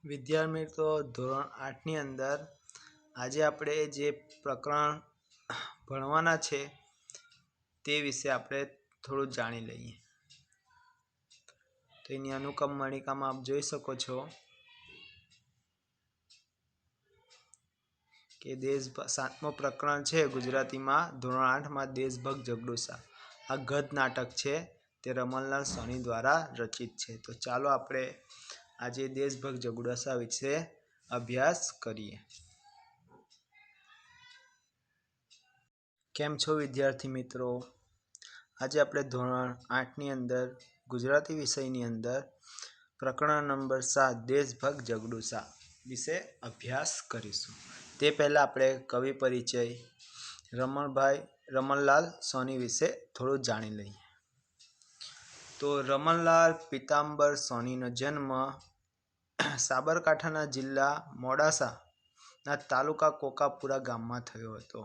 વિદ્યાર્થી મિત્રો ધોરણ 8ની અંદર આજે આપણે જે પ્રકરણ ભણવાના છે તે વિશે આપણે થોડું જાણી લઈએ. તો એની અનુક્રમ મણિકામાં આપ જોઈ શકો છો કે સાતમો પ્રકરણ છે ગુજરાતીમાં ધોરણ 8માં દેશભક્ત જગડુસા. આ ગદ્ય નાટક છે તે રમણલાલ સોની દ્વારા રચિત છે. તો ચાલો આપણે આજે દેશભક્ત જગડુસા વિશે અભ્યાસ કરીએ. કેમ છો વિદ્યાર્થી મિત્રો? આજે આપણે ધોરણ 8ની અંદર ગુજરાતી વિષયની અંદર પ્રકરણ નંબર 7 દેશભક્ત જગડુસા વિશે અભ્યાસ કરીશું. તે પહેલાં આપણે કવિ પરિચય રમણલાલ સોની વિશે થોડું જાણી લઈએ. તો રમણલાલ પીતાંબર સોનીનો જન્મ સાબરકાંઠાના જિલ્લા મોડાસાના તાલુકા કોકાપુરા ગામમાં થયો હતો.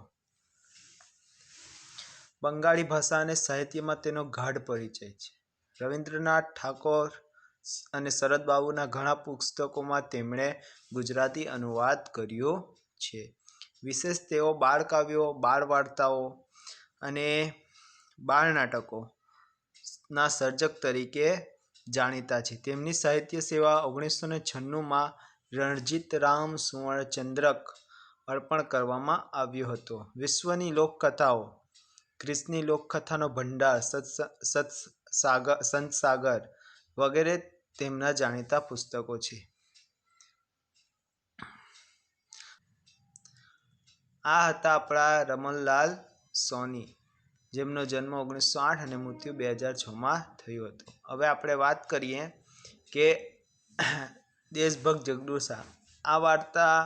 બંગાળી ભાષા અને સાહિત્યમાં તેનો ગાઢ પરિચય છે. રવિન્દ્રનાથ ઠાકોર અને શરદબાબુના ઘણા પુસ્તકોમાં તેમણે ગુજરાતી અનુવાદ કર્યો છે. વિશેષ તેઓ બાળકાવ્યો, બાળ વાર્તાઓ અને બાળ નાટકોના સર્જક તરીકે જાણીતા છે. તેમની સાહિત્ય સેવા 1996માં રણજીતરામ સુવર્ણચંદ્રક અર્પણ કરવામાં આવ્યો હતો. વિશ્વની લોકકથાઓ, ગ્રીસની લોકકથાનો ભંડાર, સંતસાગર વગેરે તેમના જાણીતા પુસ્તકો છે. આ હતા આપણા રમણલાલ સોની, જેમનો જન્મ 1908 અને મૃત્યુ 2006માં થયો હતો. હવે આપણે વાત કરીએ કે દેશભક્ત જગડુસા. આ વાર્તા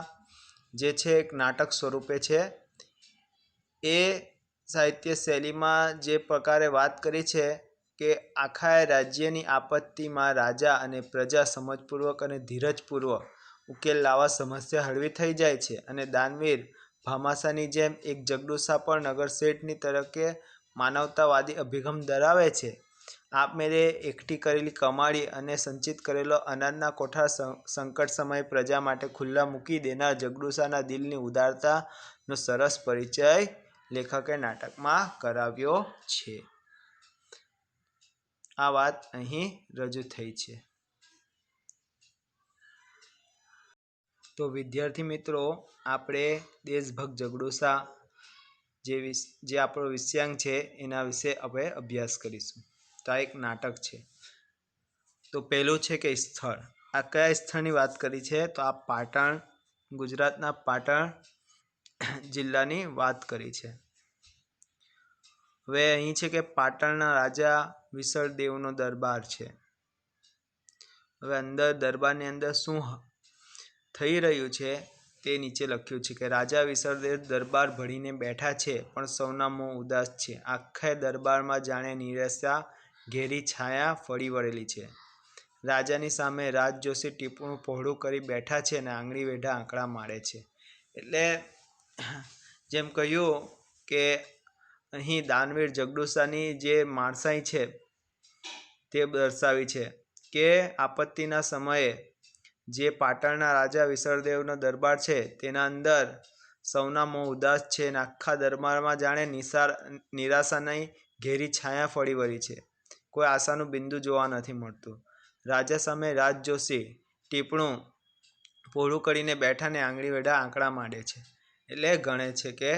જે છે એક નાટક સ્વરૂપે છે. એ સાહિત્ય શૈલીમાં જે પ્રકારે વાત કરી છે કે આખા રાજ્યની આપત્તિમાં રાજા અને પ્રજા સમજપૂર્વક અને ધીરજપૂર્વક ઉકેલ લાવવા સમસ્યા હળવી થઈ જાય છે અને દાનવીર ભામાશાની જેમ એક જગડુસા પણ નગરશેઠની તરીકે માનવતાવાદી અભિગમ ધરાવે છે. આપમેળે એકઠી કરેલી કમાણી અને સંચિત કરેલો અનાજના કોઠાર સંકટ સમયે પ્રજા માટે ખુલ્લા મૂકી દેનાર જગડુસાના દિલની ઉદારતાનો સરસ પરિચય લેખકે નાટકમાં કરાવ્યો છે. આ વાત અહીં રજૂ થઈ છે. તો વિદ્યાર્થી મિત્રો, આપણે દેશભક્ત જગડુસા જે આપણો વિષયાંક છે એના વિશે હવે અભ્યાસ કરીશું. તો આ એક નાટક છે. તો પહેલું છે કે સ્થળ. આ કયા સ્થળની વાત કરી છે? તો આ પાટણ, ગુજરાતના પાટણ જિલ્લાની વાત કરી છે. હવે અહીં છે કે પાટણના રાજા વિસળદેવનો દરબાર છે. હવે અંદર દરબારની અંદર શું થઈ રહ્યું છે તે નીચે લખ્યું છે કે રાજા વિસળદેવ દરબાર ભળીને બેઠા છે, પણ સૌના મોં ઉદાસ છે. આખા દરબારમાં જાણે નિરાશા ઘેરી છાયા ફળી વળેલી છે. રાજાની સામે રાજ જોશી ટીપણું પહોળું કરી બેઠા છે અને આંગળી વેઢા આંકડા મારે છે. એટલે જેમ કહ્યું કે અહીં દાનવીર જગડુસાની જે માણસાઈ છે તે દર્શાવી છે કે આપત્તિના સમયે જે પાટણના રાજા વિસળદેવનો દરબાર છે તેના અંદર સૌના મોં ઉદાસ છે અને આખા દરબારમાં જાણે નિરાશાની ઘેરી છાયા ફળી વળી છે. કોઈ આશાનું બિંદુ જોવા નથી મળતું. રાજા સામે રાજ જોશી ટીપણું પહોળું કરીને બેઠા ને આંગળી વેઢા આંકડા માંડે છે. એટલે ગણે છે કે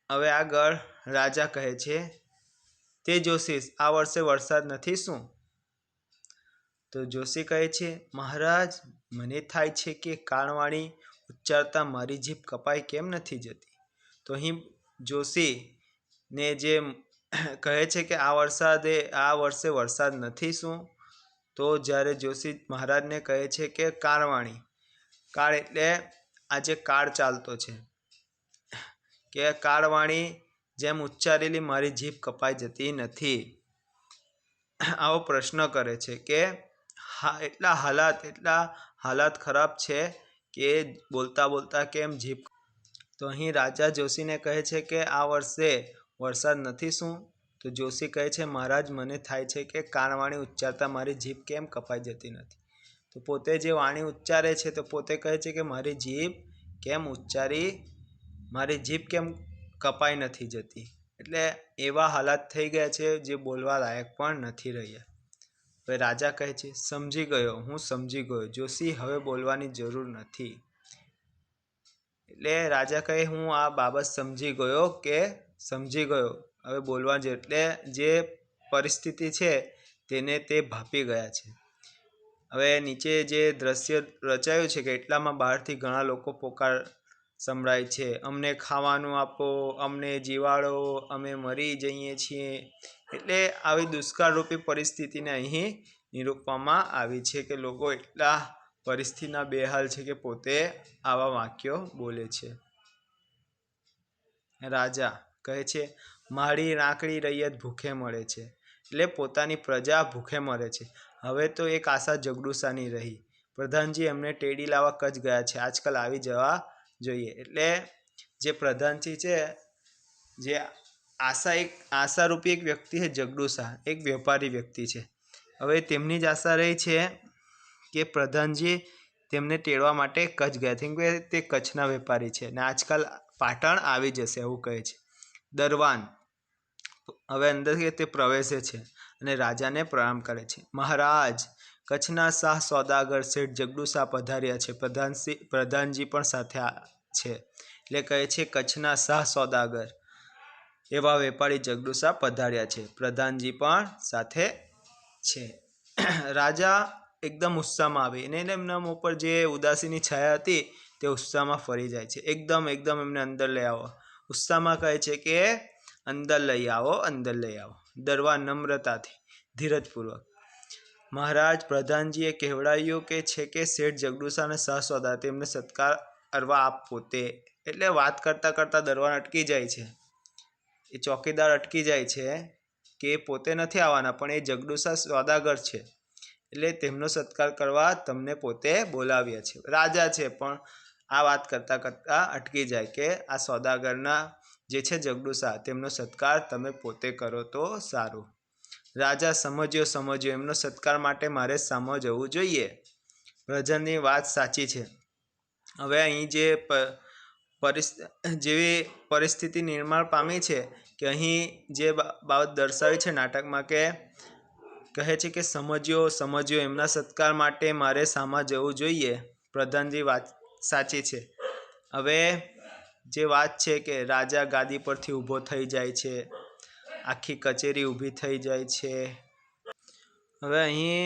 હવે આગળ રાજા કહે છે, તે જોશી આ વર્ષે વરસાદ નથી શું? તો જોશી કહે છે, મહારાજ, મને થાય છે કે કાળવાણી ઉચ્ચારતા મારી જીભ કપાઈ કેમ નથી જતી? તો અહીં જોશીને જે કહે છે કે આ વર્ષે વરસાદ નથી શું? તો જ્યારે જોશી મહારાજને કહે છે કે કાળવાણી, કાળ એટલે આજે કાળ ચાલતો છે, કે કાળવાણી જેમ ઉચ્ચારેલી મારી જીભ કપાઈ જતી નથી. આવો પ્રશ્ન કરે છે કે એટલા હાલાત ખરાબ છે કે બોલતા બોલતા કેમ જીભ. તો અહીં રાજા જોશીને કહે છે કે આ વર્ષે વરસાદ નથી શું? તો જોશી કહે છે, મહારાજ, મને થાય છે કે કાળવાણી ઉચ્ચારતા મારી જીભ કેમ કપાઈ જતી નથી? તો તો પોતે જે વાણી ઉચ્ચારે છે તો પોતે કહે છે કે મારી જીભ કેમ કપાઈ નથી જતી. એટલે એવા હાલાત થઈ ગયા છે જે બોલવા લાયક પણ નથી રહ્યા. હવે રાજા કહે છે, સમજી ગયો, હું સમજી ગયો જોશી, હવે બોલવાની જરૂર નથી. એટલે રાજા કહે, હું આ બાબત સમજી ગયો, હવે બોલવા એટલે જે પરિસ્થિતિ છે તેને તે ભાપી ગયા છે. હવે નીચે જે દ્રશ્ય રચાયું છે કે એટલામાં બહારથી ઘણા લોકો પોકાર સંભળાય છે, અમને ખાવાનું આપો, અમને જીવાડો, અમે મરી જઈએ છીએ. એટલે આવી દુષ્કાળરૂપી પરિસ્થિતિને અહીં નિરૂપવામાં આવી છે કે લોકો એટલા પરિસ્થિતિના બેહાલ છે કે પોતે આવા વાક્યો બોલે છે. રાજા કહે છે, મારી રાંકડી રૈયત ભૂખે મરે છે. એટલે પોતાની પ્રજા ભૂખે મરે છે. હવે તો એક આશા જગડુશાની રહી. પ્રધાનજી એમને તેડી લાવવા કચ્છ ગયા છે, આજકાલ આવી જવા જોઈએ. એટલે જે પ્રધાનજી છે, જે આશારૂપી એક વ્યક્તિ છે જગડુશા, એક વેપારી વ્યક્તિ છે. હવે તેમની જ આશા રહી છે કે પ્રધાનજી તેમને તેડવા માટે કચ્છ ગયા, કેમ કે તે કચ્છના વેપારી છે અને આજકાલ પાટણ આવી જશે એવું કહે છે. દરવાન હવે અંદર તે પ્રવેશે છે અને રાજાને પ્રણામ કરે છે. મહારાજ, કચ્છના શાહ સોદાગર શેઠ જગડુશા પધાર્યા છે. પ્રધાનજી પણ સાથે છે. એટલે કહે છે કચ્છના શાહ સોદાગર એવા વેપારી જગડુશા પધાર્યા છે, પ્રધાનજી પણ સાથે છે. રાજા એકદમ ઉત્સાહમાં આવે અને એમના મોં પર જે ઉદાસીની છાયા હતી તે ઉત્સાહમાં ફરી જાય છે. એકદમ એમને અંદર લઈ આવો. ઉત્સાહમાં કહે છે કે અંદર લઈ આવો. દરવાન નમ્રતાથી, ધીરજપૂર્વક, મહારાજ, પ્રધાનજીએ કહેવડાવ્યું છે કે શેઠ જગડુશા અને શાહ સોદાગર તેમને સત્કાર કરવા આપ પોતે. એટલે વાત કરતાં કરતાં દરવાન અટકી જાય છે, એ ચોકીદાર અટકી જાય છે કે પોતે નથી આવવાના પણ એ જગડુશા સોદાગર છે, એટલે તેમનો સત્કાર કરવા તમને પોતે બોલાવ્યા છે. રાજા છે પણ આ વાત કરતાં કરતાં અટકી જાય કે આ સોદાગરના જે છે જગડુશા, તેમનો સત્કાર તમે પોતે કરો તો સારું. રાજા, સમજ્યો, એમનો સત્કાર માટે મારે સામો જવું જોઈએ. પ્રજાની વાત સાચી છે. હવે અહીં જેવી પરિસ્થિતિ નિર્માણ પામી છે કે અહીં જે બાબત દર્શાવી છે નાટકમાં કે કહે છે કે સમજ્યો, એમના સત્કાર માટે મારે સામા જવું જોઈએ. પ્રધાનજી વાત સાચી છે. હવે જે વાત છે કે રાજા ગાદી પરથી ઊભો થઈ જાય છે, આખી કચેરી ઊભી થઈ જાય છે. હવે અહીં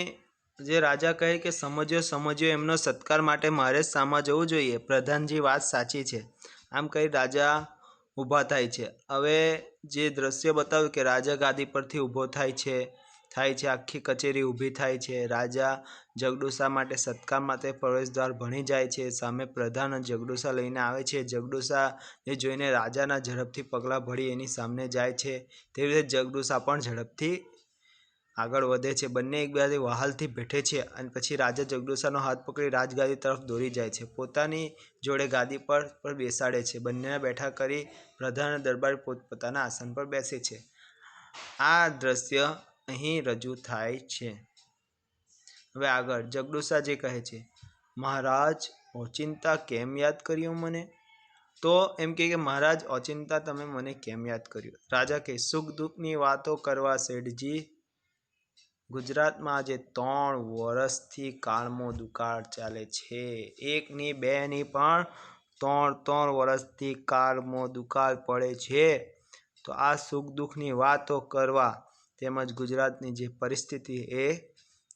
જે રાજા કહે કે સમજ્યો, એમનો સત્કાર માટે મારે સામા જવું જોઈએ. પ્રધાનજી વાત સાચી છે. આમ કહી રાજા ઊભા થાય છે. હવે જે દ્રશ્ય બતાવ્યું કે રાજા ગાદી પરથી ઊભો થાય છે, આખી કચેરી ઊભી થાય છે. રાજા જગડુશા માટે સત્કાર માટે પ્રવેશદ્વાર ભણી જાય છે. સામે પ્રધાન જગડુશા લઈને આવે છે. જગડુશાને જોઈને રાજાના ઝડપથી પગલાં ભળી એની સામે જાય છે. તેવી રીતે જગડુશા પણ ઝડપથી આગળ વધે છે. બંને એકબીજાથી વહાલથી ભેટે છે અને પછી રાજા જગડુશાનો હાથ પકડી રાજગાદી તરફ દોરી જાય છે. પોતાની જોડે ગાદી પર બેસાડે છે. બંનેને બેઠા કરી પ્રધાન અને દરબારી પોતપોતાના આસન પર બેસે છે. આ દ્રશ્ય અહીં રજૂ થાય છે. હવે આગળ જગડુશા જે કહે છે, મહારાજ, ઓચિંતા કેમ યાદ કર્યો મને? તો એમ કે મહારાજ, ઓચિંતા તમે મને કેમ યાદ કર્યો? રાજા કહે, સુખ દુઃખની વાતો કરવા શેઠજી. ગુજરાતમાં આજે 3 વર્ષથી કાળમો દુકાળ ચાલે છે. એકની બેની પણ 3 વર્ષથી કાળમો દુકાળ પડે છે. તો આ સુખ દુઃખની વાતો કરવા તેમજ ગુજરાતની જે પરિસ્થિતિ એ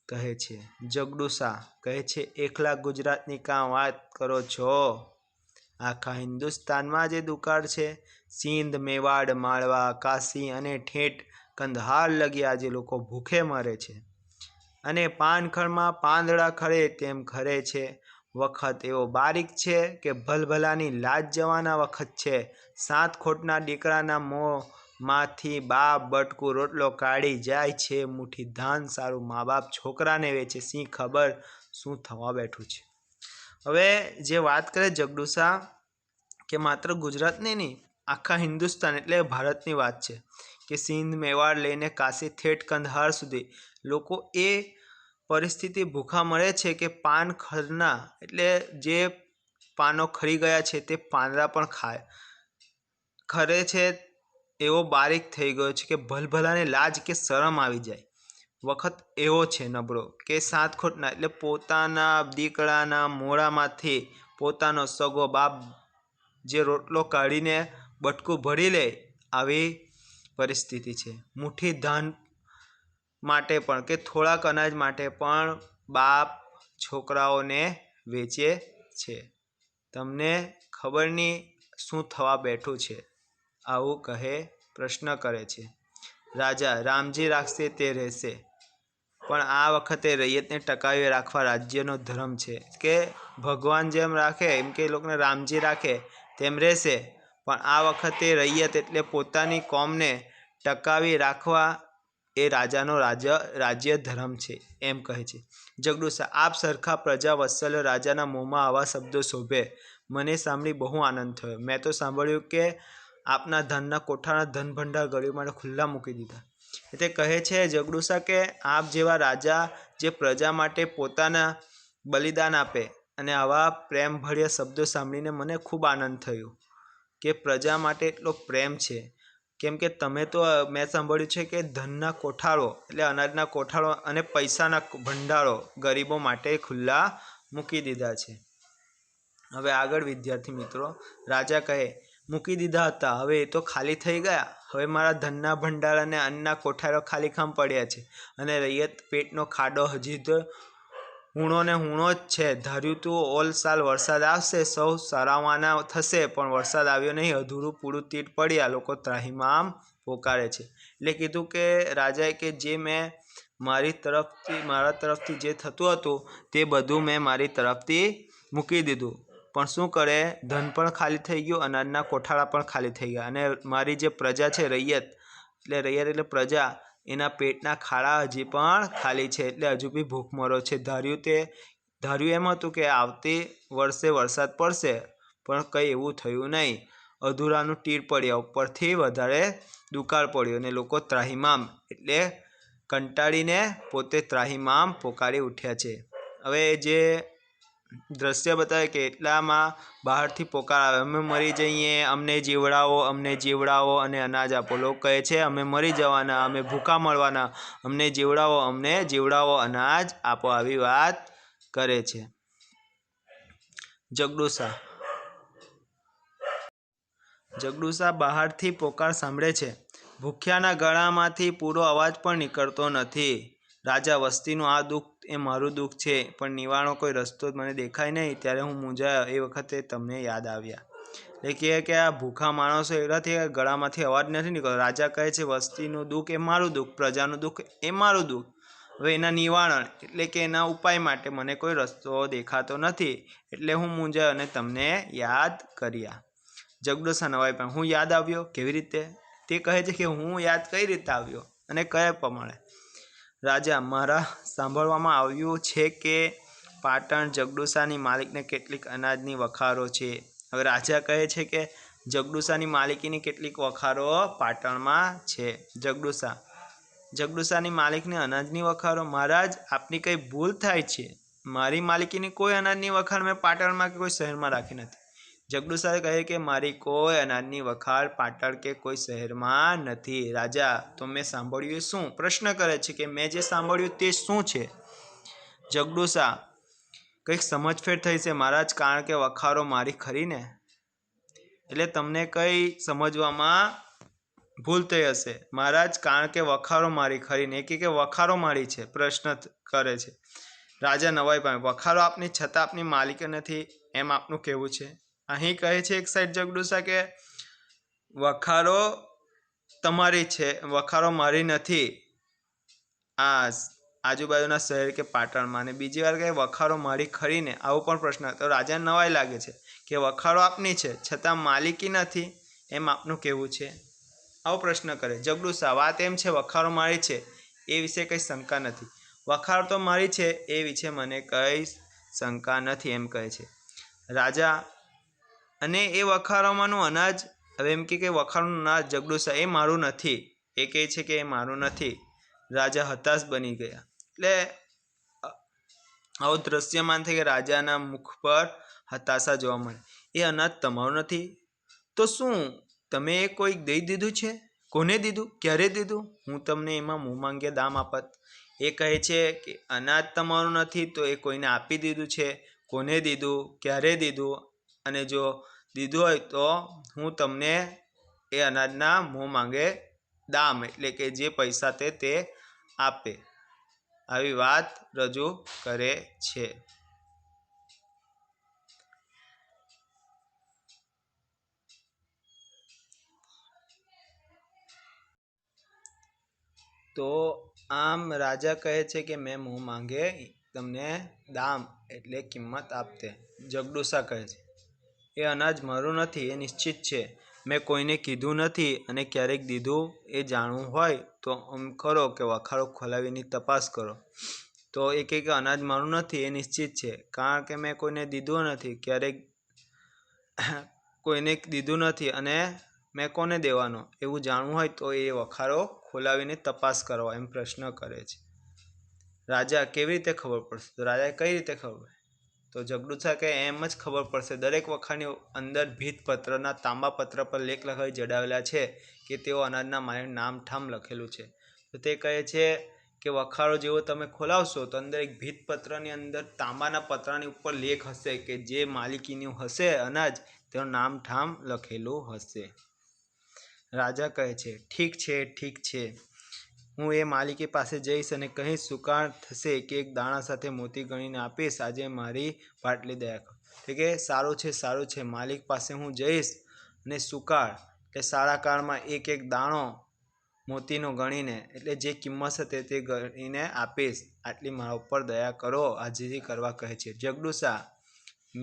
કહે છે. જગડુશા કહે છે, એકલા ગુજરાતની કાં વાત કરો છો? આખા હિન્દુસ્તાનમાં જે દુકાળ છે, સિંધ, મેવાડ, માળવા, કાશી અને ઠેઠ કંદહાર લગી આજે લોકો ભૂખે મરે છે અને પાનખરમાં પાંદડા ખરે તેમ ખરે છે. વખત એવો બારીક છે કે ભલભલાની લાજ જવાના વખત છે. 7 ખોટના દીકરાના મોંમાંથી બાપ બટકું રોટલો કાઢી જાય છે. મુઠ્ઠી ધાન સારું મા બાપ છોકરાને વેચે. શી ખબર શું થવા બેઠું છે. હવે જે વાત કરે જગડુશા કે માત્ર ગુજરાતની નહીં, આખા હિન્દુસ્તાન એટલે ભારતની વાત છે કે સિંધ, મેવાડ લઈને કાશી ઠેઠ કંદહાર સુધી લોકો એ પરિસ્થિતિ ભૂખા મળે છે કે પાન ખરના એટલે જે પાનો ખરી ગયા છે તે પાંદડા પણ ખરે છે એવો બારીક થઈ ગયો છે કે ભલભલાને લાજ કે શરમ આવી જાય. વખત એવો છે નબળો કે સાત ખોટના એટલે પોતાના દીકરાના મોઢામાંથી પોતાનો સગો બાપ જે રોટલો કાઢીને બટકું ભરી લે આવી પરિસ્થિતિ છે. મુઠ્ઠી ધાન માટે પણ કે થોડાક અનાજ માટે પણ બાપ છોકરાઓને વેચે છે. તમને ખબર નહીં શું થવા બેઠું છે, આવું કહે પ્રશ્ન કરે છે. રાજા રામજી રાખશે તે રહેશે, પણ આ વખતે રૈયતને ટકાવી રાખવા રાજ્યનો ધર્મ છે કે ભગવાન જેમ રાખે એમ કે એ લોકોને રામજી રાખે તેમ રહેશે, પણ આ વખતે રૈયત એટલે પોતાની કોમને ટકાવી રાખવા એ રાજાનો રાજ્ય ધર્મ છે એમ કહે છે. જગડુશા આપ સરખા પ્રજા વત્સલ્ય રાજાના મોંમાં આવા શબ્દો શોભે. મને સાંભળી બહુ આનંદ થયો. મેં તો સાંભળ્યું કે આપના ધનના કોઠારના ધન ભંડાર ગરીબ માટે ખુલ્લા મૂકી દીધા. એટલે કહે છે જગડુશા કે આપ જેવા રાજા જે પ્રજા માટે પોતાના બલિદાન આપે, અને આવા પ્રેમભર્યા શબ્દો સાંભળીને મને ખૂબ આનંદ થયો કે પ્રજા માટે એટલો પ્રેમ છે. કેમ કે તમે તો મેં સાંભળ્યું છે કે ધનના કોઠારો એટલે અનાજના કોઠારો અને પૈસાના ભંડારો ગરીબો માટે ખુલ્લા મૂકી દીધા છે. હવે આગળ વિદ્યાર્થી મિત્રો, રાજા કહે મૂકી દીધા હતા, હવે એ તો ખાલી થઈ ગયા. હવે મારા ધનના ભંડાર અને અન્નના કોઠારો ખાલી ખામ પડ્યા છે, અને રૈયત પેટનો ખાડો હજી તો હુણો ને હુણો જ છે. ધાર્યું તું ઓલ સાલ વરસાદ આવશે, સૌ સરાવાના થશે, પણ વરસાદ આવ્યો નહીં. અધૂરું પૂરું તીટ પડ્યા, લોકો ત્રાહિમામ પોકારે છે. એટલે કીધું કે રાજાએ કે જે મેં મારા તરફથી જે થતું હતું તે બધું મેં મારી તરફથી મૂકી દીધું, પણ શું કરે, ધન પણ ખાલી થઈ ગયું, અનાજના કોઠારા પણ ખાલી થઈ ગયા, અને મારી જે પ્રજા છે રૈયત એટલે પ્રજા, એના પેટના ખાડા હજી પણ ખાલી છે, એટલે હજુ બી ભૂખમરો છે. ધાર્યું એમ હતું કે આવતી વર્ષે વરસાદ પડશે, પણ કંઈ એવું થયું નહીં. અધૂરાનું તીર પડ્યા, ઉપરથી વધારે દુકાળ પડ્યો, અને લોકો ત્રાહિમામ એટલે કંટાળીને પોતે ત્રાહિમામ પોકારી ઉઠ્યા છે. હવે જે દ્રશ્ય બતાવે કે એટલામાં બહારથી પોકાર આવે, અમે મરી જઈએ, અમને જીવડાવો અને અનાજ આપો. લોકો કહે છે અમે મરી જવાના, અમે ભૂખા મળવાના, અમને જીવડાવો, અનાજ આપો, આવી વાત કરે છે. જગડુશા બહારથી પોકાર સાંભળે છે. ભૂખ્યાના ગળામાંથી પૂરો અવાજ પણ નીકળતો નથી. રાજા વસ્તીનું આ દુઃખ એ મારું દુઃખ છે, પણ નિવારણનો કોઈ રસ્તો મને દેખાય નહીં. ત્યારે હું મૂંઝાયો, એ વખતે તમને યાદ આવ્યા. એટલે કે આ ભૂખા માણસો એવાથી ગળામાંથી અવાજ નથી નીકળતો. રાજા કહે છે વસ્તીનું દુઃખ એ મારું દુઃખ, પ્રજાનું દુઃખ એ મારું દુઃખ. હવે એના નિવારણ એટલે કે એના ઉપાય માટે મને કોઈ રસ્તો દેખાતો નથી, એટલે હું મૂંઝાયો અને તમને યાદ કર્યા. જગડુશા નવાઈ પણ હું યાદ આવ્યો કેવી રીતે? તે કહે છે કે હું યાદ કઈ રીતે આવ્યો અને કયા પ્રમાણે? રાજા મારા સાંભળવામાં આવ્યું છે કે પાટણ જગડુશાની માલિકને કેટલીક અનાજની વખારો છે. હવે રાજા કહે છે કે જગડુશાની માલિકીની કેટલીક વખારો પાટણમાં છે. જગડુશાની માલિકને અનાજની વખારો? મહારાજ આપની કંઈ ભૂલ થાય છે. મારી માલિકીની કોઈ અનાજની વખાર મેં પાટણમાં કે કોઈ શહેરમાં રાખી નથી. જગડુશા કહે કે મારી કોઈ અનાજની વખાર પાટણ કે કોઈ શહેરમાં નથી. રાજા તો મેં સાંભળ્યું શું? પ્રશ્ન કરે છે કે મેં જે સાંભળ્યું તે શું છે? જગડુશા કંઈક સમજફેર થઈ છે મહારાજ, કારણ કે વખારો મારી ખરી ને. એટલે તમને કંઈ સમજવામાં ભૂલ થઈ હશે મહારાજ, કારણ કે વખારો મારી ખરી ને. કે વખારો મારી છે, પ્રશ્ન કરે છે. રાજા નવાઈ પામે, વખારો આપની છતાં આપની માલિક નથી એમ આપનું કહેવું છે? અહીં કહે છે એક સાઈડ જગડુશા કે વખારો તમારી છે, વખારો મારી નથી આ આજુબાજુના શહેર કે પાટણમાં, અને બીજી વાર કહે વખારો મારી ખરી ને. આવું પણ પ્રશ્ન. તો રાજાને નવાઈ લાગે છે કે વખારો આપની છે છતાં માલિકી નથી એમ આપનું કહેવું છે, આવો પ્રશ્ન કરે. જગડુશા વાત એમ છે વખારો મારી છે એ વિશે કંઈ શંકા નથી, વખારો તો મારી છે એ વિશે મને કંઈ શંકા નથી એમ કહે છે. રાજા અને એ વખારોમાંનું અનાજ, હવે એમ કે વખારોનું અનાજ જગડુશા એ મારું નથી, એ કહે છે કે એ મારું નથી. રાજા હતાશ બની ગયા. એટલે આવું દ્રશ્યમાન થાય કે રાજાના મુખ પર હતાશા જોવા મળે. એ અનાજ તમારું નથી તો શું તમે એ કોઈક દઈ દીધું છે? કોને દીધું? ક્યારે દીધું? હું તમને એમાં મું માંગે દામ આપત. એ કહે છે કે અનાજ તમારું નથી તો એ કોઈને આપી દીધું છે. કોને દીધું? ક્યારે દીધું? અને જો દીધું હોય તો હું તમને એ અનાજના મું માંગે દામ એટલે કે જે પૈસા તે આપે. આવી વાત રજૂ કરે છે. તો આમ રાજા કહે છે કે મેં મું માંગે તમને દામ એટલે કિંમત આપતે. જગડુશા કહે છે એ અનાજ મારું નથી, એ નિશ્ચિત છે. મેં કોઈને કીધું નથી અને ક્યારેક દીધું એ જાણવું હોય તો આમ કરો કે વખારો ખોલાવીને તપાસ કરો. તો એ કહે કે અનાજ મારું નથી એ નિશ્ચિત છે, કારણ કે મેં કોઈને દીધું નથી, ક્યારેક કોઈને દીધું નથી અને મેં કોને દેવાનો એવું જાણવું હોય તો એ વખારો ખોલાવીને તપાસ કરો એમ પ્રશ્ન કરે છે. રાજા કેવી રીતે ખબર પડશે? તો રાજા કઈ રીતે ખબર? તો જગડુશા કે એમ જ ખબર પડશે. દરેક વખારની અંદર ભીતપત્રના તાંબા પત્ર પર લેખ લખાવી જડાવેલા છે કે તેઓ અનાજના માલિકનું નામ ઠામ લખેલું છે. તો તે કહે છે કે વખારો જેવો તમે ખોલાવશો તો અંદર એક ભીતપત્રની અંદર તાંબાના પત્રની ઉપર લેખ હશે કે જે માલિકીનું હશે અનાજ તેનું નામ ઠામ લખેલું હશે. રાજા કહે છે ઠીક છે, ઠીક છે. હું એ માલિકી પાસે જઈશ અને કહીશ સુકાળ થશે કે એક દાણા સાથે મોતી ગણીને આપીશ. આજે મારી પાટલી દયા કરો. એટલે કે સારું છે. માલિક પાસે હું જઈશ અને સુકાળ એટલે સારા કાળમાં એક એક દાણો મોતીનો ગણીને એટલે જે કિંમત હશે તે ગણીને આપીશ. આટલી મારા ઉપર દયા કરો, હાજરી કરવા કહે છે. જગડુશા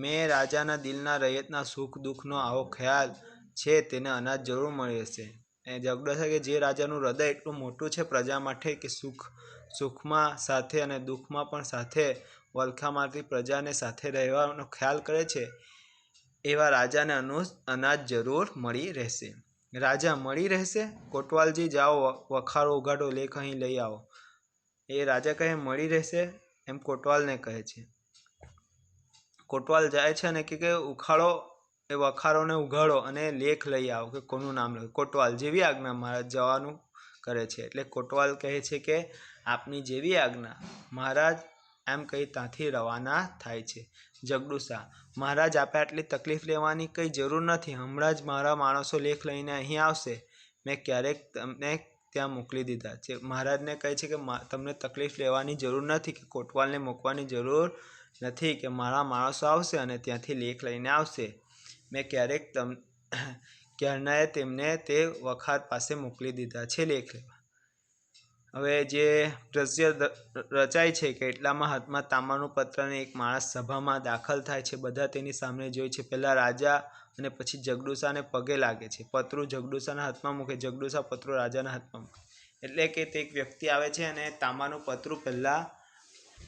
મેં રાજાના દિલના રૈયતના સુખ દુઃખનો આવો ખ્યાલ છે તેને અનાજ જરૂર મળી હશે. જગડુશા કે જે રાજાનું હૃદય એટલું મોટું છે પ્રજા માટે કે સુખમાં સાથે અને દુઃખમાં પણ સાથે વલખા મારતી પ્રજાને સાથે રહેવાનો ખ્યાલ કરે છે એવા રાજાને અનાજ જરૂર મળી રહેશે. રાજા મળી રહેશે? કોટવાલજી જાઓ વખારો ઉઘાડો લેખ અહીં લઈ આવો. એ રાજા કહે મળી રહેશે એમ કોટવાલને કહે છે. કોટવાલ જાય છે અને કે ઉખાડો એ વખારોને ઉઘાડો અને લેખ લઈ આવો કે કોનું નામ લખે. કોટવાલ જેવી આજ્ઞા મહારાજ જવાનું કરે છે. એટલે કોટવાલ કહે છે કે આપની જેવી આજ્ઞા મહારાજ એમ કહી ત્યાંથી રવાના થાય છે. જગડુશા મહારાજ આપે આટલી તકલીફ લેવાની કંઈ જરૂર નથી. હમણાં જ મારા માણસો લેખ લઈને અહીં આવશે. મેં ક્યારેક તમને ત્યાં મોકલી દીધા છે. મહારાજને કહે છે કે તમને તકલીફ લેવાની જરૂર નથી, કે કોટવાલને મૂકવાની જરૂર નથી, કે મારા માણસો આવશે અને ત્યાંથી લેખ લઈને આવશે. મેં ક્યારનાએ તેમને તે વખાર પાસે મોકલી દીધા છે લેખ લેવા. હવે જે દ્રશ્ય રચાય છે કે એટલામાં હાથમાં તાંબાનું પત્રને એક માણસ સભામાં દાખલ થાય છે. બધા તેની સામે જોઈ છે. પહેલાં રાજા અને પછી જગડુશાને પગે લાગે છે. પત્રું જગડુશાના હાથમાં મૂકે. જગડુશા પત્રું રાજાના હાથમાં મૂકે. એટલે કે તે એક વ્યક્તિ આવે છે અને તાંબાનું પત્રું પહેલાં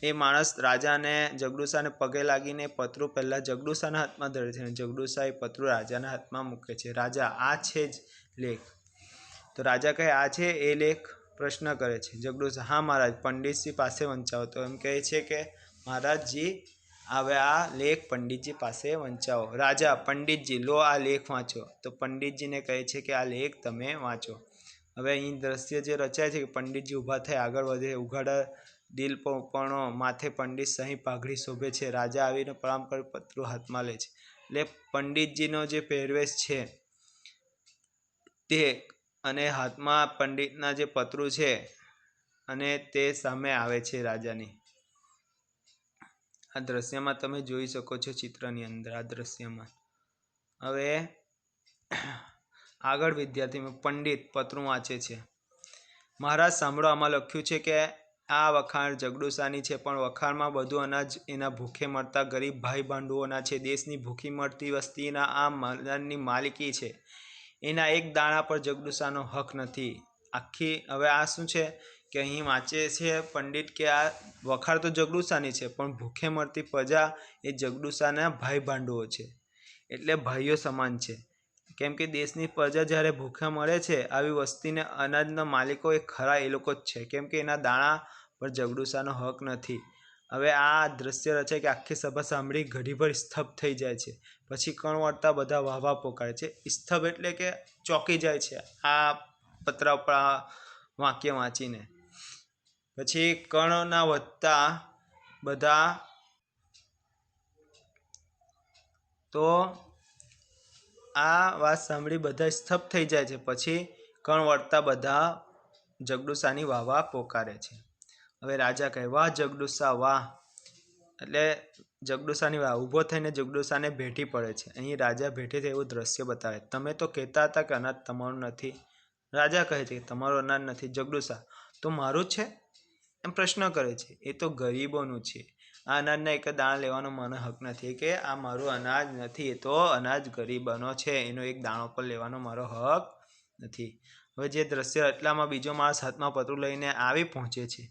એ માણસ રાજાને જગડુશાને પગે લાગીને પત્રું પહેલાં જગડુશાના હાથમાં ધરે છે અને જગડુશા એ પત્રું રાજાના હાથમાં મૂકે છે. રાજા આ છે જ લેખ? તો રાજા કહે આ છે એ લેખ? પ્રશ્ન કરે છે. જગડુશા હા મહારાજ, પંડિતજી પાસે વંચાવો. તો એમ કહે છે કે મહારાજજી હવે આ લેખ પંડિતજી પાસે વંચાવો. રાજા પંડિતજી લો આ લેખ વાંચો. તો પંડિતજીને કહે છે કે આ લેખ તમે વાંચો. હવે અહીં દ્રશ્ય જે રચાય છે કે પંડિતજી ઊભા થઈ આગળ વધે, ઉઘાડા દિલ પર ઉપરણો, માથે પંડિત સહી પાઘડી શોભે છે. રાજા આવીને પ્રણામ કરી પત્રું હાથમાં લે છે. એટલે પંડિતજીનો જે પહેરવેશ છે તે અને હાથમાં પંડિતના જે પત્રું છે અને તે સામે આવે છે રાજાની. આ દ્રશ્યમાં તમે જોઈ શકો છો ચિત્રની અંદર આ દ્રશ્યમાં. હવે આગળ વિદ્યાર્થી પંડિત પત્રું વાંચે છે. મહારાજ સાંભળો, આમાં લખ્યું છે કે આ વખાણ જગડુશાની છે, પણ વખાણમાં બધું અનાજ એના ભૂખે મળતા ગરીબ ભાઈ ભાંડુઓના છે. દેશની ભૂખી મળતી વસ્તીના આ અનાજની માલિકી છે. એના એક દાણા પર જગડુશાનો હક નથી. હવે આ શું છે કે અહીં વાંચે છે પંડિત કે આ વખાણ તો જગડુશાની છે, પણ ભૂખે મળતી પ્રજા એ જગડુશાના ભાઈ ભાંડુઓ છે. એટલે ભાઈઓ સમાન છે. કેમ કે દેશની પ્રજા જ્યારે ભૂખા મળે છે આવી વસ્તીને અનાજના માલિકો એ ખરા એ લોકો જ છે. કેમ કે એના દાણા પર જગડુશાનો હક નથી. હવે આ દ્રશ્ય રચાય કે આખી સભા સાંભળી ઘડીભર સ્તબ્ધ થઈ જાય છે. પછી કણ વળતા બધા વાહવા પોકારે છે. સ્તબ્ધ એટલે કે ચોંકી જાય છે આ પત્ર ઉપર આ વાક્ય વાંચીને. પછી કણના વધતા બધા, તો આ વાત સાંભળી બધા સ્તબ્ધ થઈ જાય છે. પછી કણ વળતા બધા જગડુસાની વાહ પોકારે છે. હવે રાજા કહે, વાહ જગડુસા વાહ, એટલે જગડુસાની વાહ. ઊભો થઈને જગડુસાને ભેટી પડે છે. અહીં રાજા ભેટી થાય એવું દ્રશ્ય બતાવે. તમે તો કહેતા હતા કે અનાજ તમારું નથી. રાજા કહે છે કે તમારું અનાજ નથી. જગડુસા, તો મારું છે એમ પ્રશ્ન કરે છે. એ તો ગરીબોનું છે. આ અનાજના એક દાણા લેવાનો મને હક નથી. કે આ મારું અનાજ નથી, એ તો અનાજ ગરીબોનો છે, એનો એક દાણો પણ લેવાનો મારો હક નથી. હવે જે દ્રશ્ય એટલામાં બીજો માણસ હાથમાં પતરું લઈને આવી પહોંચે છે